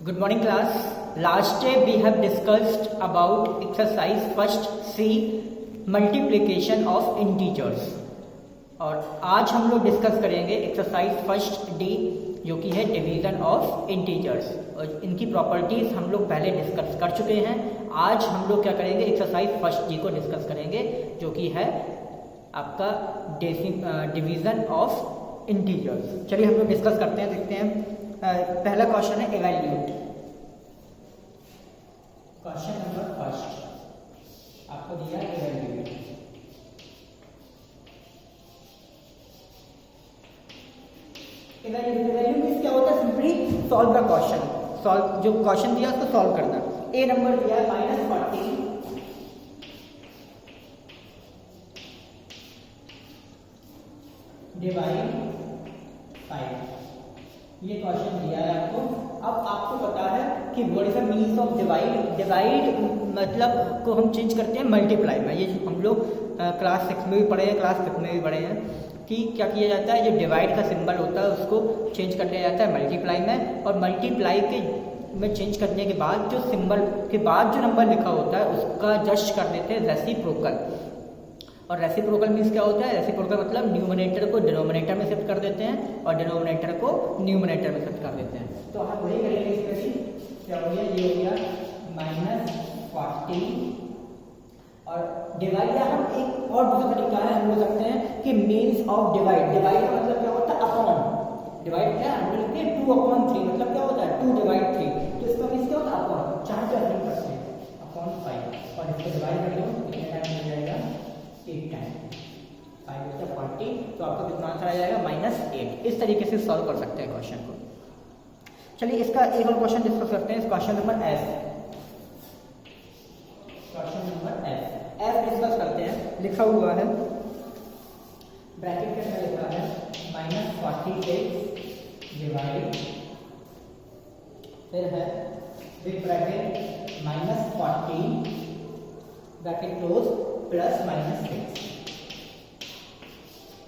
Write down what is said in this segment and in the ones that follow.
Good morning class. Last day we have discussed about exercise first C multiplication of integers और आज हम लोग discuss करेंगे exercise first D जो कि है डिवीजन ऑफ इंटीजर्स और इनकी प्रॉपर्टीज हम लोग पहले डिस्कस कर चुके हैं। आज हम लोग क्या करेंगे एक्सरसाइज फर्स्ट डी को डिस्कस करेंगे जो कि है आपका डिवीजन ऑफ इंटीजर्स। चलिए हम लोग डिस्कस करते हैं, देखते हैं। पहला क्वेश्चन है इवैल्यूएट। क्वेश्चन नंबर फर्स्ट आपको दिया इवैल्यूएट। इवैल्यूएट मींस क्या होता है? Simply solve the question. Solve जो क्वेश्चन दिया उसको सॉल्व करना। ए नंबर दिया -40 डिवाइड 5। ये क्वेश्चन दिया है आपको। अब आपको पता है कि what is the means of divide. Divide मतलब को हम चेंज करते हैं मल्टीप्लाई में। ये हम लोग क्लास 6 में भी पढ़े हैं, क्लास 5 में भी पढ़े हैं कि क्या किया जाता है, जो डिवाइड का सिंबल होता है उसको चेंज कर दिया जाता है मल्टीप्लाई में, और मल्टीप्लाई के में चेंज करने के बाद जो सिंबल के बाद जो नंबर लिखा होता है उसका जस्ट कर देते हैं रेसिप्रोकल। और रेसिप्रोकल मीन्स क्या होता है? रेसिप्रोकल मतलब न्यूमरेटर को डिनोमिनेटर में शिफ्ट कर देते हैं और डिनोमिनेटर को न्यूमरेटर में शिफ्ट कर देते हैं। तो हम वही करेंगे इसमें। क्या हो गया? ये हो गया -40 और डिवाइड या हम एक और दूसरा तरीका है, हम बोल सकते हैं कि मीन्स ऑफ डिवाइड। डिवाइड का मतलब क्या होता है? अपॉन। डिवाइड क्या हम बोलते हैं 2/3 मतलब क्या होता है? 2 डिवाइड 3। तो इसका मीन्स क्या होता है? अपॉन। 4 से डिवाइड करते हैं अपॉन 5 और इसको डिवाइड कर दो कितने टाइम मिल जाएगा? 8 टाइम। 5 × 40 तो आपको कितना आंसर आ जाएगा? -8। इस तरीके से सॉल्व कर सकते हैं क्वेश्चन को। चलिए इसका एक और क्वेश्चन डिस्कस करते हैं। Question number F. Question number F discuss करते हैं। लिखा हुआ है ब्रैकेट के अंदर लिखा है -46 डिवाइड, फिर है बिग ब्रैकेट -40 ब्रैकेट क्लोज +-6।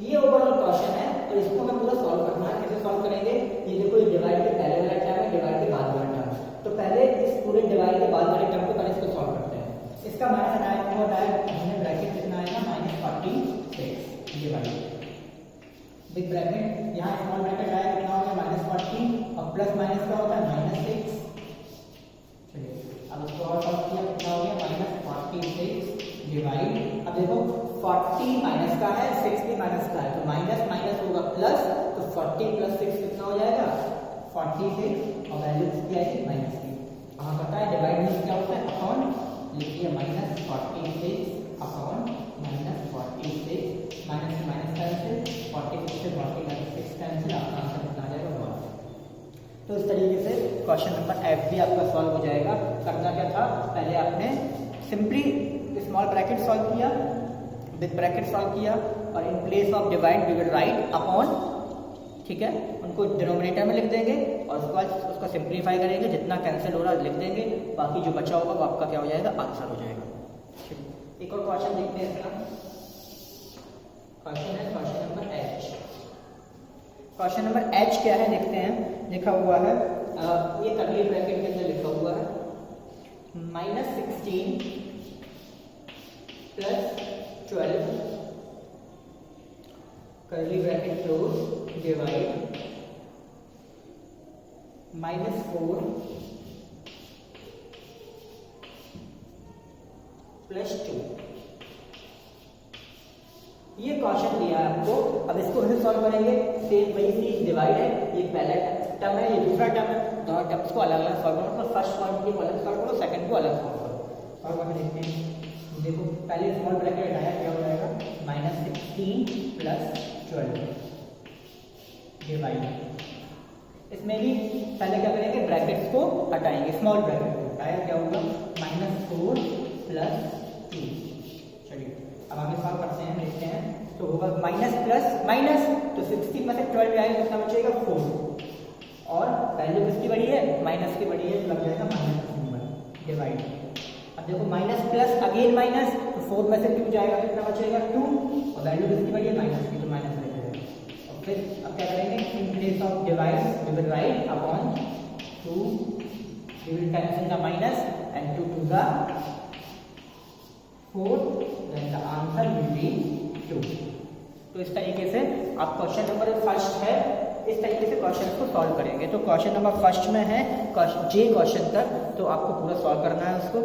ये ओवरऑल क्वेश्चन है और इसको हमें पूरा सॉल्व करना है। कैसे सॉल्व करेंगे? ये देखो, ये डिवाइड के पहले वाला टर्म है, डिवाइड के बाद वाला टर्म। तो पहले इस पूरे डिवाइड के बाद वाले टर्म को पहले इसको सॉल्व करते हैं। इसका माइनस आएगा और हमने ब्रैकेट कितना आएगा? -46 डिवाइड बिग ब्रैकेट, यहाँ स्मॉल ब्रैकेट आया कितना हो गया? -40 और प्लस माइनस क्या होता है? -6। चलिए अब इसको और सॉल्व किया, कितना हो गया? -46 डिवाइड। अब देखो 40 माइनस का है, 6 भी माइनस का है, तो माइनस माइनस होगा प्लस, तो 40 + 6 कितना हो जाएगा? 46 और वैल्यू कितनी आएगी? -3। हमें पता है डिवाइड मीन्स क्या होता है? अपॉन। लिखिए -46 अपॉन -46 माइनस से माइनस कैंसिल, 46 से 46 कैंसिल, आपका आंसर कितना आ जाएगा? 1। तो इस तरीके से क्वेश्चन नंबर एफ भी आपका सॉल्व हो जाएगा। करना क्या था? पहले आपने सिंपली स्मॉल ब्रैकेट सॉल्व किया, बिग ब्रैकेट सॉल्व किया और in place of divide we will write upon. ठीक है, उनको डिनोमिनेटर में लिख देंगे और उसके बाद उसको सिंप्लीफाई करेंगे, जितना कैंसिल हो रहा है लिख देंगे, बाकी जो बचा होगा वो आपका क्या हो जाएगा? आंसर हो जाएगा। एक और क्वेश्चन देखते हैं इसका। क्वेश्चन है question number H. Question number H क्या है देखते हैं। लिखा हुआ है ये कर्ली ब्रैकेट के अंदर लिखा हुआ है -16 + 12 कर्ली ब्रैकेट क्लोज डिवाइड -4 + 2। ये क्वेश्चन दिया है आपको। अब इसको हम सॉल्व करेंगे। सेम वही चीज डिवाइड है, ये पहला टर्म है, ये दूसरा टर्म है, दोनों टर्म्स को अलग अलग सॉल्व करो। फर्स्ट पॉइंट को अलग सॉल्व करो, सेकंड को अलग सॉल्व करो। सॉल्व करके देखते हैं। देखो पहले स्मॉल ब्रैकेट आया, क्या हो जाएगा? -16 + 12 डिवाइड। इसमें भी पहले क्या करेंगे? ब्रैकेट्स को हटाएंगे, स्मॉल ब्रैकेट को हटाया, क्या होगा? -4 + 2। चलिए अब आगे सॉल्व करते हैं, देखते हैं। तो होगा माइनस प्लस माइनस, तो 16 में से 12 जाएगा, कितना बचेगा? 4 और वैल्यू किसकी बड़ी है? माइनस की बड़ी है, तो लग जाएगा माइनस का सिंबल डिवाइड। अब देखो माइनस प्लस अगेन माइनस, तो 4 में से 2 जाएगा, कितना बचेगा? 2 और वैल्यू किसकी बड़ी है? माइनस की, तो माइनस बचेगा। और फिर अब क्या करेंगे? In place of divide we will write upon 2 will cancel the minus and 2 to the 4, then the answer will be 2. तो इस तरीके से आप क्वेश्चन नंबर फर्स्ट है इस तरीके से क्वेश्चन को सॉल्व करेंगे। तो क्वेश्चन नंबर फर्स्ट में है जे क्वेश्चन तक, तो आपको पूरा सॉल्व करना है उसको।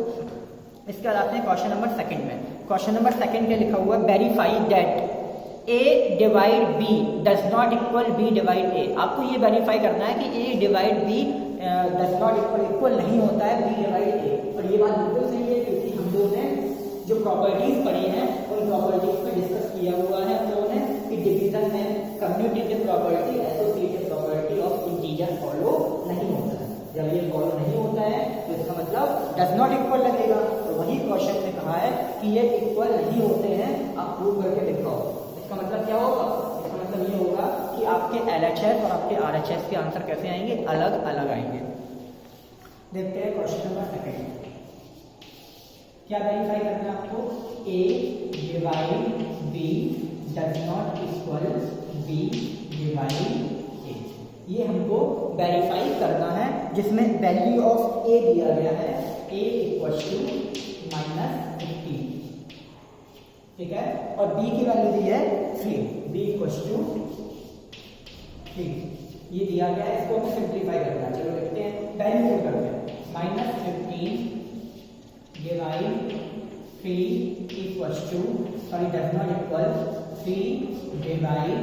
इसके बाद आते हैं क्वेश्चन नंबर सेकंड में। क्वेश्चन नंबर सेकंड में लिखा हुआ है verify that A divide B does not equal B divide A. आपको ये वेरीफाई करना है कि A divide B does not equal नहीं होता है बी डिवाइड ए। और ये बात बिल्कुल सही है, क्योंकि हम लोग ने जो प्रॉपर्टीज पढ़ी हैं उन प्रॉपर्टीज पे डिस्कस किया हुआ है हम लोगों ने कि डिवीजन में commutative property associative property of integer follow नहीं होता है। जब ये फॉलो नहीं होता है तो इसका मतलब डज नॉट इक्वल लगेगा। तो वही क्वेश्चन में कहा है कि ये इक्वल नहीं होते हैं, आप प्रूव करके दिखाओ। इसका मतलब क्या होगा? इसका मतलब ये होगा कि आपके LHS और आपके RHS के आंसर कैसे आएंगे? अलग अलग आएंगे। देखते हैं क्वेश्चन नंबर सेकंड। क्या वेरीफाई करना है आपको? A divide B does not equal B divide A। ये हमको वेरीफाई करना है, जिसमें वैल्यू ऑफ A दिया गया है A इक्वल टू -15, ठीक है, और B की वैल्यू दी है 3, B इक्वल टू 3 ये दिया गया है। इसको हमें सिंप्लीफाई करना है। चलो देखते हैं, वैल्यू करते हैं। -15 divide 3 equal to sorry does not equal 3 divide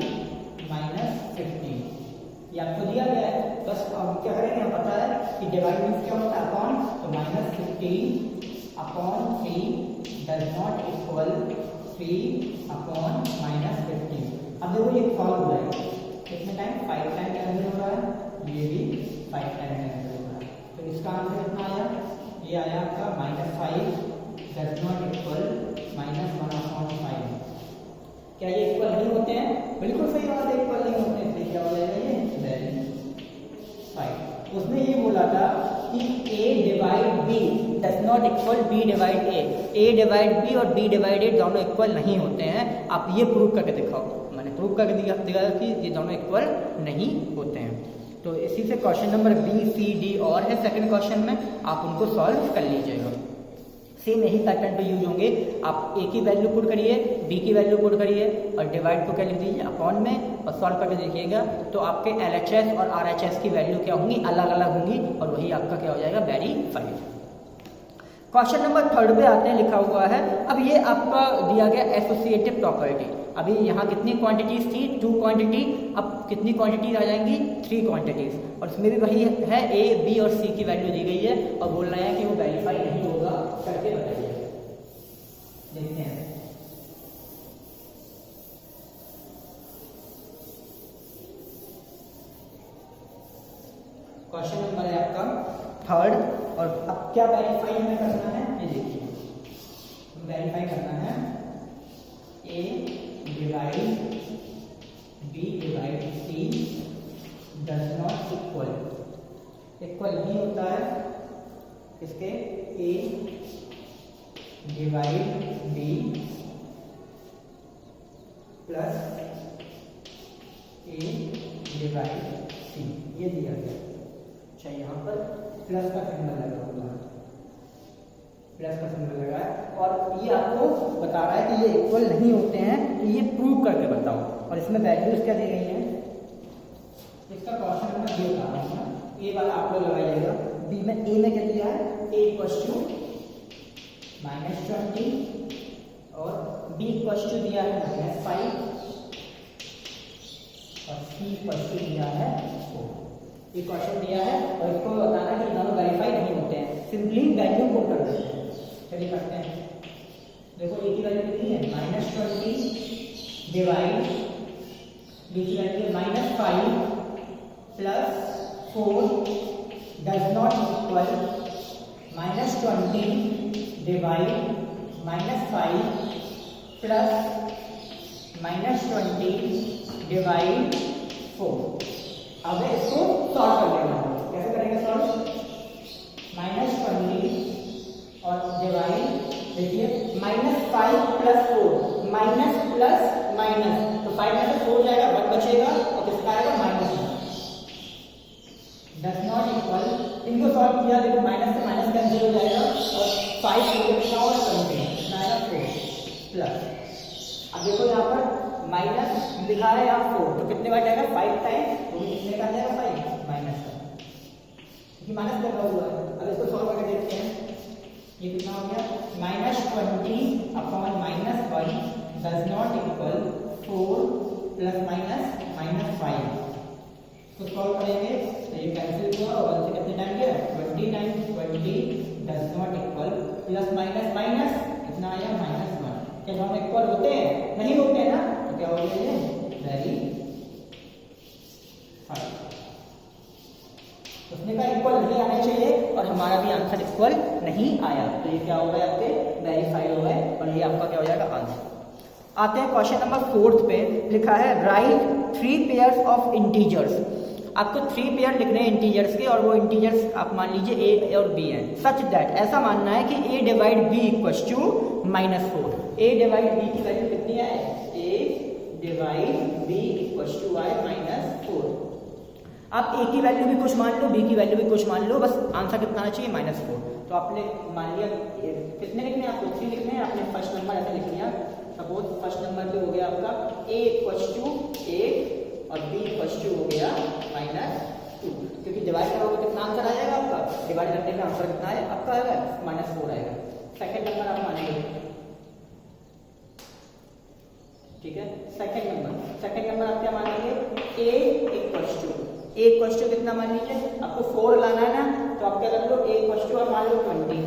-15 ये आपको दिया गया है। बस अब क्या करेंगे, हम पता है कि डिवाइड मीन्स क्या होता है? अपॉन। तो -15 upon 3 does not equal 3 upon -15। अब देखो ये सॉल्व हो जाएगा कितने टाइम? 5 टाइम कैंसिल हो रहा है, ये भी 5 टाइम कैंसिल हो रहा है। तो इसका आंसर कितना आया? ये आया आपका -5 डज नॉट इक्वल -1/5। क्या ये इक्वल नहीं होते हैं? बिल्कुल सही बात है, इक्वल नहीं होते हैं। क्या हो जाएगा ये? वेरीफाइड। उसने ये बोला था कि A divide B does not equal B divide A। A divide B और B डिवाइड A दोनों इक्वल नहीं होते हैं। आप ये प्रूव करके दिखाओ। मैंने प्रूव करके दिखाया कि ये दोनों इक्वल नहीं होते हैं। तो इसी से question number B, C, D और है सेकंड क्वेश्चन में, आप उनको सॉल्व कर लीजिएगा। सेम यही पैटर्न पे यूज होंगे। आप A की वैल्यू पुट करिए, B की वैल्यू पुट करिए और डिवाइड को क्या लिख दीजिए? अपॉन में, और सॉल्व करके देखिएगा तो आपके LHS और RHS की वैल्यू क्या होंगी? अलग अलग होंगी, और वही आपका क्या हो जाएगा? वेरीफाइड। क्वेश्चन नंबर थर्ड पे आते हैं, लिखा हुआ है अब ये आपका दिया गया एसोसिएटिव प्रॉपर्टी। अभी यहाँ कितनी क्वांटिटीज थी? 2 क्वांटिटी। अब कितनी क्वांटिटीज आ जाएंगी? 3 क्वांटिटीज। और इसमें भी वही है, A, B और C की वैल्यू दी गई है और बोल रहे हैं कि वो वेरीफाई नहीं होगा, करके बताइए। देखते हैं। क्वेश्चन नंबर है आपका थर्ड, और अब क्या वेरीफाई हमें करना है? ये देखिए, वेरीफाई करना है A divide B divide C does not equal नहीं होता है इसके A divide B plus A divide C ये दिया गया। अच्छा, यहाँ पर प्लस का सिंबल लगा हुआ है, प्लस का सिंबल लगा है, और ये आपको बता रहा है कि ये इक्वल नहीं होते हैं, तो ये प्रूव करके बताओ। और इसमें वैल्यूज क्या दी गई हैं? इसका क्वेश्चन नंबर ये बता रहा हूँ, ए वाला आप लोग लगाइएगा। बी में ए में क्या दिया है? A इक्वल टू -20 और B इक्वल टू दिया है -5 और C इक्वल टू दिया है 4। ये क्वेश्चन दिया है और इसको बताना है कि दोनों वेरीफाई नहीं होते हैं। सिंपली वैल्यू को कर देते हैं। चलिए करते हैं। देखो A की वैल्यू कितनी है? -20 डिवाइड B की वैल्यू है -5 plus 4 does not equal -20 divide -5 plus -20 divide 4। अब इसको सॉल्व कर लेना है। कैसे करेंगे सॉल्व? -20 और डिवाइड, देखिए -5 प्लस 4, माइनस प्लस माइनस, तो 5 में से 4 जाएगा, 1 बचेगा और किसका आएगा? -1। डज नॉट इक्वल, इनको सॉल्व किया, देखो माइनस से माइनस कैंसिल हो जाएगा और 5 हो गया और 20 4 प्लस, अब देखो यहाँ पर माइनस लिखा है यहाँ 4, तो कितने बार जाएगा 5 टाइम, तो कितने का जाएगा 5 माइनस का, क्योंकि माइनस लगा हुआ है। अब इसको सॉल्व करके देखते हैं, ये कितना हो गया -20 upon -1 does not equal 4 plus minus -5, तो सॉल्व करेंगे तो ये कैंसिल हुआ और 1 से कितने टाइम गया 20 times 20 does not equal plus minus minus कितना आया -1, क्या दोनों इक्वल होते हैं, नहीं होते हैं ना, तो क्या हो गया ये वेरी फाइन, उसने का इक्वल नहीं आना चाहिए और हमारा भी आंसर इक्वल नहीं आया, तो ये क्या हो गया आपके वेरीफाई हो गए और ये आपका क्या हो जाएगा आंसर। आते हैं क्वेश्चन नंबर 4 पे, लिखा है राइट 3 पेयर्स ऑफ इंटीजर्स, आपको 3 पेयर लिखने हैं इंटीजर्स के और वो इंटीजर्स आप मान लीजिए ए और बी हैं, सच दैट ऐसा मानना है कि a divide b equals to -4, a divide b की वैल्यू कितनी है, a divide b equals to y -4, आप a की वैल्यू भी कुछ मान लो, b की वैल्यू भी कुछ मान लो, बस आंसर कितना आना चाहिए -4, तो आपने मान लिया कितने लिखने हैं आपको 3 लिखने हैं, आपने फर्स्ट नंबर ऐसे लिख लिया, सपोज फर्स्ट नंबर पे हो गया आपका a इक्वल्स टू 8 और b इक्वल्स टू हो गया -2, क्योंकि डिवाइड करोगे कितना आंसर आ जाएगा आपका, डिवाइड करने में आंसर कितना है आपका आएगा -4 आएगा। सेकंड नंबर आप मानेंगे, ठीक है, सेकंड नंबर आप क्या मानेंगे a इक्वल्स टू कितना मान लीजिए, आपको 4 लाना है ना, तो आप क्या कर लो a इक्वल्स टू आप मान लो 20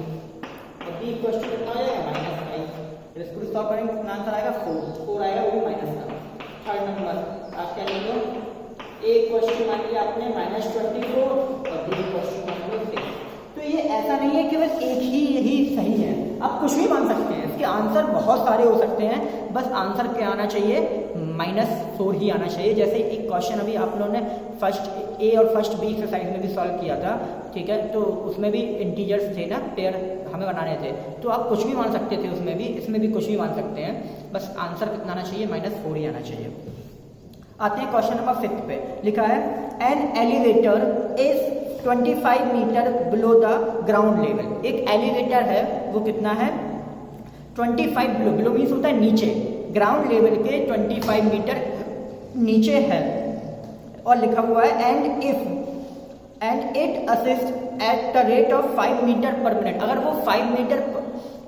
और b इक्वल्स टू कितना आ जाएगा -5, फिर इसको सॉल्व करेंगे कितना आंसर आएगा 4 आएगा, वो भी माइनस का। थर्ड नंबर आप क्या ले लो a इक्वल्स टू मान लिया आपने -24 और b इक्वल्स टू मान लो 6, तो ये ऐसा नहीं है कि बस एक ही यही सही है, आप कुछ भी मान सकते हैं, इसके आंसर बहुत सारे हो सकते हैं, बस आंसर क्या आना चाहिए -4 ही आना चाहिए। जैसे एक क्वेश्चन अभी आप लोगों ने फर्स्ट ए और फर्स्ट बी एक्सरसाइज में भी सॉल्व किया था, ठीक है, तो उसमें भी इंटीजर्स थे ना, पेयर हमें बनाने थे, तो आप कुछ भी मान सकते थे उसमें भी, इसमें भी कुछ भी मान सकते हैं, बस आंसर कितना आना चाहिए -4 ही आना चाहिए। आते हैं क्वेश्चन नंबर 5 पे, लिखा है an elevator is 25 metre below the ground level, एक एलिवेटर है वो कितना है 25 बिलो मीन्स होता है नीचे, ग्राउंड लेवल के 25 मीटर नीचे है और लिखा हुआ है and it assist at the rate of 5 metre per minute, अगर वो 5 मीटर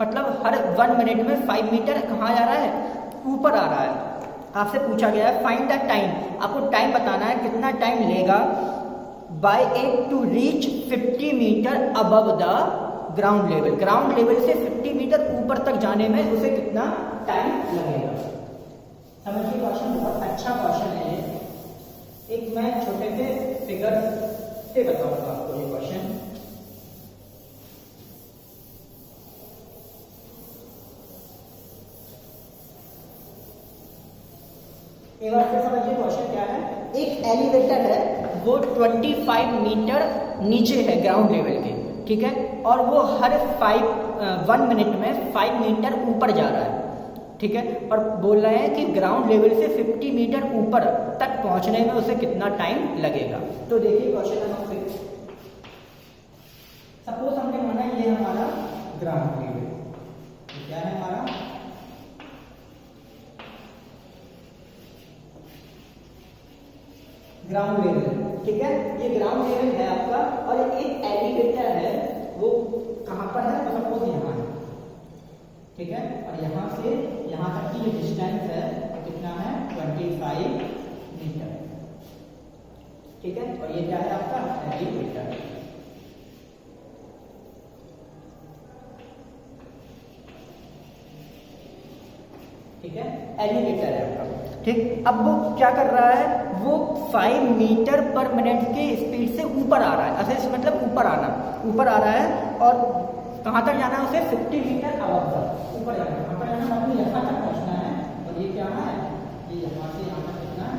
मतलब हर 1 मिनट में 5 मीटर कहाँ जा रहा है ऊपर आ रहा है, आपसे पूछा गया है फाइंड द टाइम, आपको टाइम बताना है कितना टाइम लेगा by it to reach 50 metre above the ground level से 50 मीटर ऊपर तक जाने में उसे कितना टाइम लगेगा। समझिए क्वेश्चन बहुत अच्छा क्वेश्चन है, एक मैं छोटे से फिगर से बताऊंगा आपको ये क्वेश्चन। एक बार फिर समझिए क्वेश्चन क्या है, एक एलिवेटर है वो 25 मीटर नीचे है ग्राउंड लेवल के, ठीक है, और वो हर 1 मिनट में 5 मीटर ऊपर जा रहा है, ठीक है, और बोल रहे हैं कि ग्राउंड लेवल से 50 मीटर ऊपर तक पहुंचने में उसे कितना टाइम लगेगा। तो देखिए क्वेश्चन नंबर 6, सपोज हमने माना ये हमारा ग्राउंड लेवल, क्या है हमारा ग्राउंड लेवल, ठीक है, ये ग्राउंड लेवल है आपका और एक एलिवेटर है वो कहां पर है, तो सपोज यहाँ है, ठीक है, और यहाँ से यहाँ तक की डिस्टेंस है कितना है 25 मीटर, ठीक है, और ये क्या है आपका एलिवेटर, ठीक है, एलिवेटर है आपका, ठीक। अब वो क्या कर रहा है, वो 5 मीटर पर मिनट के स्पीड से ऊपर आ रहा है, ऐसे मतलब ऊपर आ रहा है और कहाँ तक जाना है उसे 50 मीटर अबव तक ऊपर जाना है, कहाँ पर जाना है मतलब यहाँ तक पहुँचना है, और ये क्या है ये यहाँ से यहाँ तक कितना है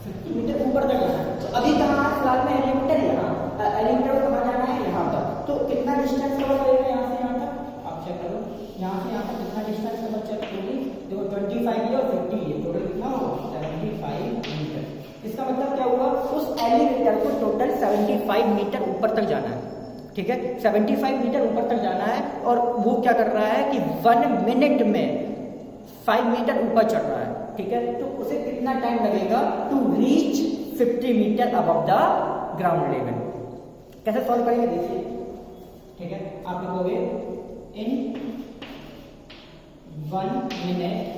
50 मीटर ऊपर तक जाना है। तो अभी कहाँ है फिलहाल में एलिवेटर, यहाँ एलिवेटर को कहाँ जाना है यहाँ तक, तो कितना डिस्टेंस कवर करेगा यहाँ से यहाँ तक, आप चेक करो यहाँ से यहाँ तक कितना डिस्टेंस कवर चेक करोगे, देखो 25 ये और 50 ये टोटल कितना होगा 75 75 मीटर ऊपर तक जाना है, ठीक है, 75 मीटर ऊपर तक जाना है। और वो क्या कर रहा है कि 1 मिनट में 5 मीटर ऊपर चढ़ रहा है, ठीक है। तो उसे कितना टाइम लगेगा to reach 50 metre above the ground level. कैसे सॉल्व करेंगे देखिए, ठीक है। आप लिखोगे इन 1 मिनट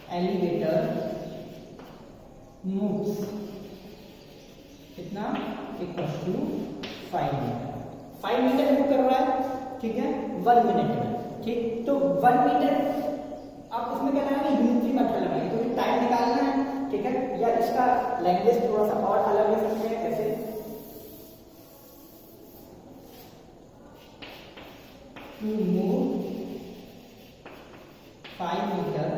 एलिवेटर मूव्स कितना equal to 5 metre. 5 metre move कर रहा है, ठीक है, 1 मिनट में, ठीक। तो 1 मीटर आप इसमें क्या लगाएंगे, यूनिटरी मेथड लगाएंगे, क्योंकि टाइम निकालना है, ठीक है। या इसका लैंग्वेज थोड़ा सा और अलग ले सकते हैं, कैसे, to move 5 metre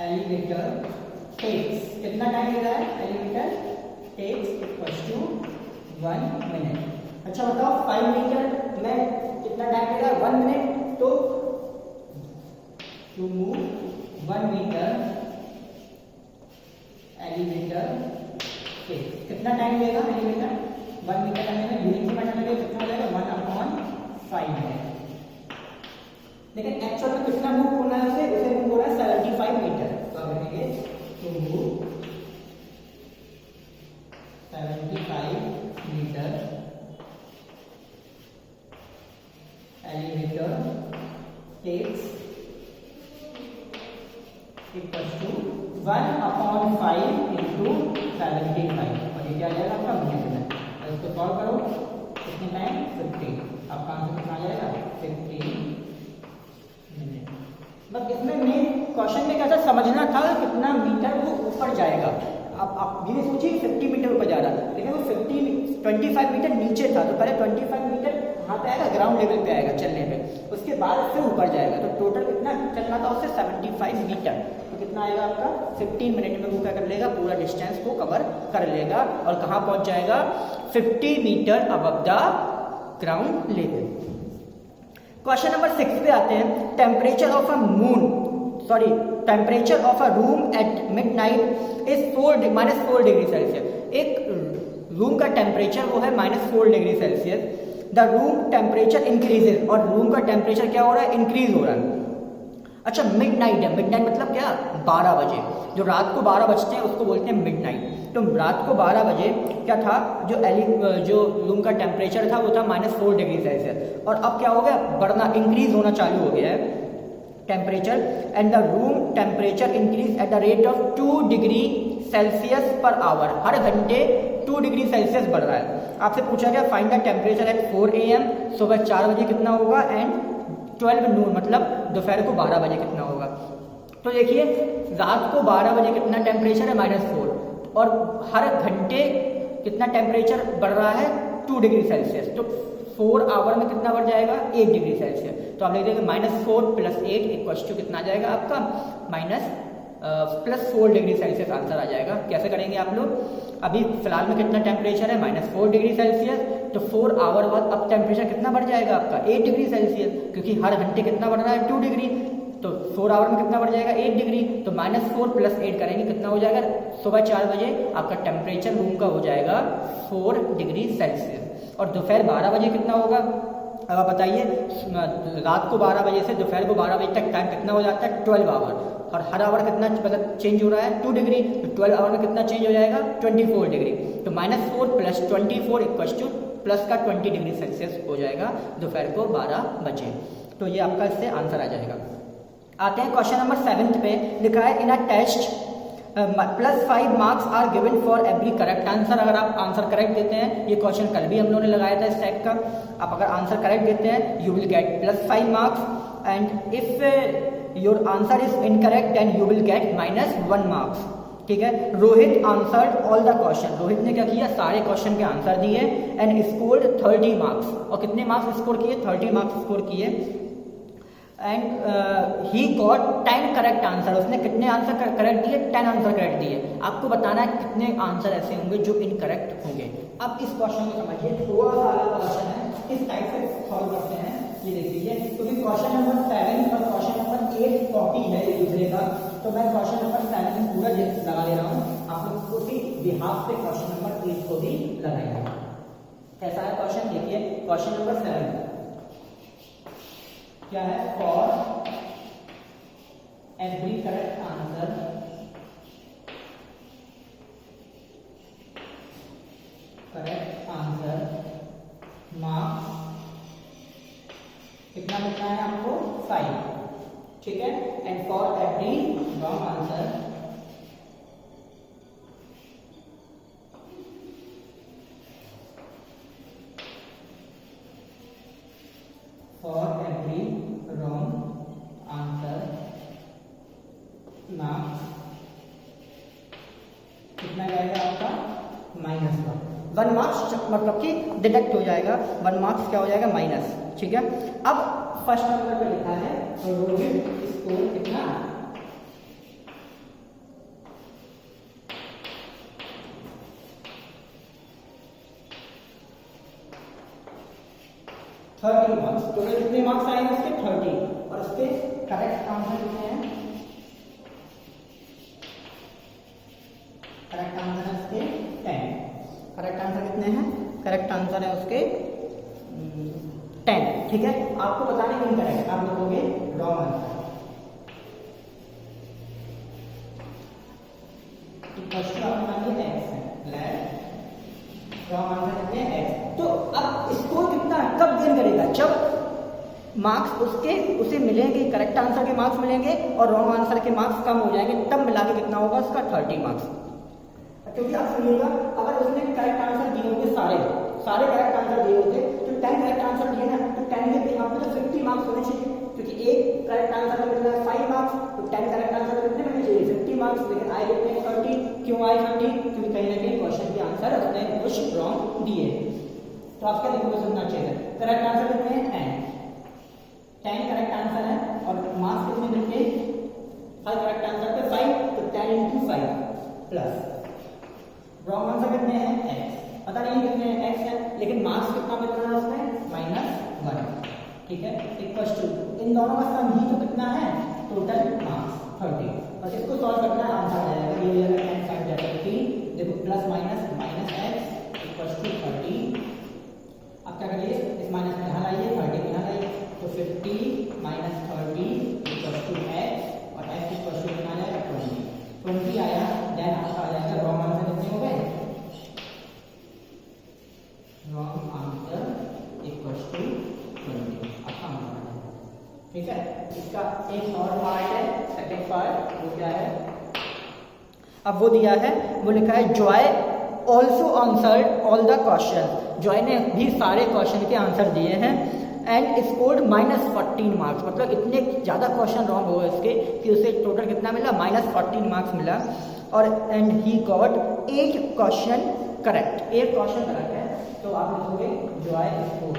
elevator takes, कितना टाइम ले रहा है, elevator takes equal to 1 minute. अच्छा बताओ 5 मीटर में कितना टाइम ले रहा है, 1 मिनट। तो to move 1 metre elevator takes, कितना टाइम लेगा एलिवेटर 1 मीटर करने में, यूनिट में लगेगा, कितना लगेगा 1/5 है। लेकिन एक्चुअल में कितना मूव होना है उसे मूव हो रहा है 75 मीटर। तो आप लिखेंगे to move 75 metre elevator takes equal to 1/5 into 75, और ये क्या आ जाएगा आपका मिनट में। तो इसको सॉल्व करो, कितने टाइम 50, आपका आंसर कितना आ जाएगा 50 मिनट। बस इसमें मेन क्वेश्चन में क्या था, समझना था कितना मीटर वो ऊपर जाएगा। अब आप ये सोचिए 50 मीटर ऊपर जा रहा है, लेकिन वो 25 मीटर नीचे था। तो पहले 25 मीटर कहाँ पे आएगा, ग्राउंड लेवल पे आएगा चलने पे, उसके बाद फिर ऊपर जाएगा। तो टोटल कितना चलना था उससे 75 मीटर। तो कितना आएगा आपका 15 मिनट में वो क्या कर लेगा, पूरा डिस्टेंस को कवर कर लेगा। और कहाँ पहुंच जाएगा, 50 metre above the ground level. Question number 6 पे आते हैं। Temperature of a temperature of a room at midnight is -4 degree Celsius. एक रूम का टेम्परेचर वो है -4 degree Celsius. The room temperature increases, और रूम का टेम्परेचर क्या हो रहा है, इंक्रीज हो रहा है। अच्छा मिडनाइट है, मिडनाइट मतलब क्या, 12 बजे। जो रात को 12 बजते हैं उसको बोलते हैं मिडनाइट। तो रात को 12 बजे क्या था, जो रूम का टेम्परेचर था वो था -4 डिग्री सेल्सियस। और अब क्या हो गया, बढ़ना, इंक्रीज होना चालू हो गया है temperature. And the room temperature increase at the rate of 2 degree Celsius per hour. हर घंटे 2 डिग्री सेल्सियस बढ़ रहा है। आपसे पूछा गया find the temperature at 4 AM, सुबह 4 बजे कितना होगा, एंड 12 नून मतलब दोपहर को 12 बजे कितना होगा। तो देखिए रात को 12 बजे कितना टेम्परेचर है, -4, और हर घंटे कितना टेम्परेचर बढ़ रहा है, 2 डिग्री सेल्सियस। तो 4 आवर में कितना बढ़ जाएगा, 8 डिग्री सेल्सियस। तो आप लिख देंगे -4 + 8 इक्वल्स टू कितना आ जाएगा आपका +4 डिग्री सेल्सियस आंसर आ जाएगा। कैसे करेंगे आप लोग, अभी फिलहाल में कितना टेम्परेचर है, -4 डिग्री सेल्सियस। तो 4 आवर बाद अब टेम्परेचर कितना बढ़ जाएगा आपका, 8 डिग्री सेल्सियस, क्योंकि हर घंटे कितना बढ़ रहा है, 2 डिग्री। तो 4 आवर में कितना बढ़ जाएगा, 8 डिग्री। तो -4 + 8 करेंगे, कितना हो जाएगा, सुबह 4 बजे आपका टेम्परेचर रूम का हो जाएगा 4 डिग्री सेल्सियस। और दोपहर 12 बजे कितना होगा, अब आप बताइए, रात को 12 बजे से दोपहर को 12 बजे तक टाइम कितना हो जाता है, 12 आवर। और हर आवर कितना मतलब चेंज हो रहा है, 2 डिग्री। तो 12 आवर में कितना चेंज हो जाएगा, 24 डिग्री। तो -4 + 24 इक्वल्स टू प्लस का 20 डिग्री सेल्सियस हो जाएगा दोपहर को 12 बजे। तो ये आपका इससे आंसर आ जाएगा। आते हैं क्वेश्चन नंबर 7 पे, लिखा है in a test +5 marks are given for every correct answer. अगर आप आंसर करेक्ट देते हैं, ये क्वेश्चन कल भी हम लोगों ने लगाया था इस टाइप का, आप अगर आंसर करेक्ट देते हैं you will get +5 marks, and if your answer is incorrect then you will get -1 marks. ठीक है, Rohit answered all the question. Rohit ने क्या किया, सारे क्वेश्चन के आंसर दिए एंड स्कोर्ड 30 मार्क्स। और कितने मार्क्स स्कोर किए, 30 मार्क्स स्कोर किए। And he got 10 correct answer. उसने कितने आंसर करेक्ट दिए, 10 आंसर करेक्ट दिए। आपको बताना है कितने आंसर ऐसे होंगे जो इनकरेक्ट होंगे। अब इस क्वेश्चन को समझिए, थोड़ा सा अलग क्वेश्चन है, इस टाइप से सॉल्व करते हैं। ये देख लीजिए, क्योंकि क्वेश्चन नंबर 7 और क्वेश्चन नंबर 8 कॉपी है एक दूसरे का, तो मैं क्वेश्चन नंबर 7 पूरा लगा ले रहा हूँ, आप लोग उसी बिहाफ पे क्वेश्चन नंबर 8 को भी लगाएंगे। कैसा है क्वेश्चन, देखिए क्वेश्चन नंबर 7 क्या है, for every correct answer marks कितना लिखना है आपको 5, ठीक है। And for every wrong answer marks कितना जाएगा आपका -1 मार्क्स, मतलब कि डिडक्ट हो जाएगा 1 मार्क्स, क्या हो जाएगा माइनस, ठीक है। अब फर्स्ट नंबर पे लिखा है रोहित स्कोर कितना, थर्टी मार्क्स। टोटल कितने मार्क्स आएंगे उसके 30, और उसके करेक्ट आंसर कितने हैं, करेक्ट आंसर है उसके 10। करेक्ट आंसर कितने हैं, करेक्ट आंसर है उसके 10, ठीक है। आपको बताने की करेक्ट, आप लिखोगे रॉन्ग आंसर, रॉन्ग आंसर कितने x। तो अब स्कोर कितना कब गेन करेगा, जब मार्क्स उसे मिलेंगे, करेक्ट आंसर के मार्क्स मिलेंगे और रॉन्ग आंसर के मार्क्स कम हो जाएंगे, तब मिला के कितना होगा उसका 30 मार्क्स। क्योंकि आप सुनिएगा, अगर उसने करेक्ट आंसर दिए होंगे सारे करेक्ट आंसर दिए होंगे, तो 10 करेक्ट आंसर दिए ना, तो 10 के यहाँ पे तो 50 मार्क्स होने चाहिए, क्योंकि एक करेक्ट आंसर में मिलना है 5 मार्क्स, तो 10 करेक्ट आंसर कितने मिलने चाहिए 50 मार्क्स, लेकिन आए कितने 30। क्यों आए 30, क्योंकि कहीं ना कहीं क्वेश्चन के आंसर उसने कुछ रॉन्ग दिए। तो आप क्या लिखोगे, सुनना चाहिए, करेक्ट आंसर कितने हैं 10 करेक्ट आंसर है, और मार्क्स कितने मिलते हैं 5 करेक्ट आंसर पे 5, तो 10 × 5 प्लस रॉन्ग आंसर कितने हैं x, पता नहीं कितने हैं x है, लेकिन मार्क्स कितना मिल रहा है उसमें -1, ठीक है। इक्वल्स टू इन दोनों का सम ही तो कितना है टोटल मार्क्स 30, और इसको सॉल्व करना है, आंसर आ जाएगा ये हो जाएगा 10 5 जाएगा 15, देखो plus minus x equals to 30। अब क्या करिए, इस माइनस में यहाँ लाइए, 30 में यहाँ लाइए, तो 50 - 30 इक्वल्स टू x, और x इक्वल्स टू कितना आएगा 20 आया, देन आपका आ जाएगा रॉन्ग आंसर कितने हो गए, रॉन्ग आंसर इक्वल्स टू 20 आपका आंसर है, ठीक है। इसका एक और पार्ट है, सेकंड पार्ट, वो क्या है, अब वो दिया है, वो लिखा है Joy also answered all the question, Joy ने भी सारे क्वेश्चन के आंसर दिए हैं, एंड स्कोर्ड -14 मार्क्स, मतलब इतने ज़्यादा क्वेश्चन रॉन्ग हुए इसके कि उसे टोटल कितना मिला -14 मार्क्स मिला, और and he got 8 question correct, 8 question correct है। तो आप लिखोगे जॉय स्कोर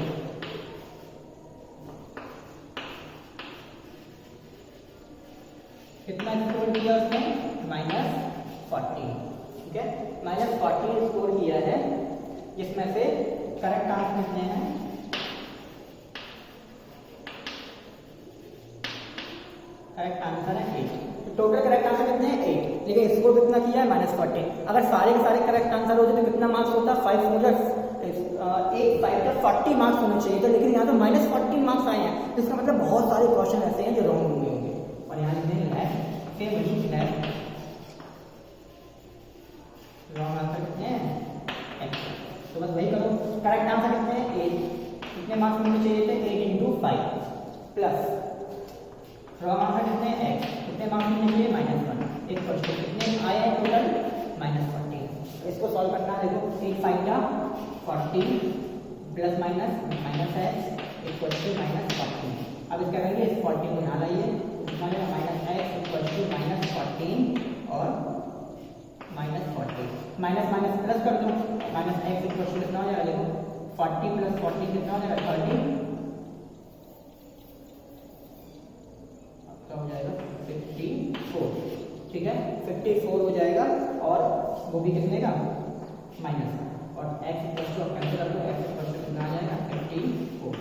कितना स्कोर किया उसने -14, ठीक है, -14 स्कोर किया है, जिसमें से करेक्ट आंसर कितने हैं, करेक्ट आंसर है 8, तो टोटल करेक्ट आंसर कितने हैं 8, लेकिन स्कोर कितना किया है -14। अगर सारे के सारे करेक्ट आंसर होते तो कितना मार्क्स होता, 5 मुझे 40 मार्क्स होने चाहिए, तो लेकिन यहाँ तो -14 मार्क्स आए हैं, तो इसका मतलब बहुत सारे क्वेश्चन ऐसे हैं जो रॉन्ग हुए होंगे, और यहाँ रॉन्ग आंसर कितने हैं x, तो बस वही करो, करेक्ट आंसर कितने हैं 8, कितने मार्क्स मिलने चाहिए थे 8 × 5 प्लस रॉन्ग आंसर कितने हैं x, कितने मार्क्स मिलने चाहिए -1, एक क्वेश्चन कितने आए हैं टोटल -14। इसको सॉल्व करना है, देखो 8 5 का 40 plus minus x equal to -14। अब इसका करेंगे, इस 14 को यहाँ लाइए, -x इक्वल टू -14 और -14, माइनस प्लस कर दो, -x इक्वल टू कितना हो जाएगा, देखो 40 + 14 कितना हो जाएगा 30, आपका हो जाएगा 54, ठीक है, 54 हो जाएगा, और वो भी कितने का माइनस, और x इक्वल टू कैंसिल कर दो, x इक्वल टू कितना आ जाएगा 54,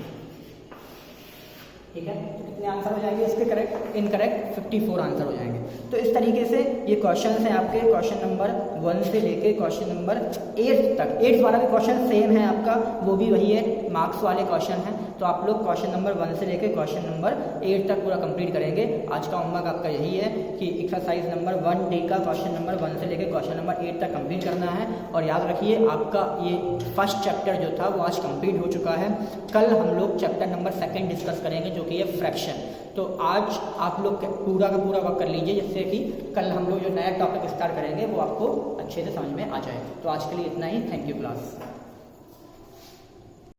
ठीक है। कितने आंसर हो जाएंगे इसके करेक्ट, इनकरेक्ट 54 आंसर हो जाएंगे। तो इस तरीके से ये क्वेश्चन हैं आपके क्वेश्चन नंबर 1 से लेके क्वेश्चन नंबर 8 तक। 8 वाला भी क्वेश्चन सेम है आपका, वो भी वही है, मार्क्स वाले क्वेश्चन हैं। तो आप लोग क्वेश्चन नंबर 1 से लेके क्वेश्चन नंबर 8 तक पूरा कंप्लीट करेंगे। आज का होमवर्क आपका यही है कि एक्सरसाइज नंबर 1D का क्वेश्चन नंबर 1 से लेके क्वेश्चन नंबर 8 तक कंप्लीट करना है। और याद रखिए आपका ये फर्स्ट चैप्टर जो था वो आज कंप्लीट हो चुका है। कल हम लोग चैप्टर नंबर 2 डिस्कस करेंगे जो कि है फ्रैक्शन। तो आज आप लोग पूरा का पूरा वर्क कर लीजिए जिससे कि कल हम लोग जो नया टॉपिक स्टार्ट करेंगे वो आपको अच्छे से समझ में आ जाए। तो आज के लिए इतना ही। Thank you class.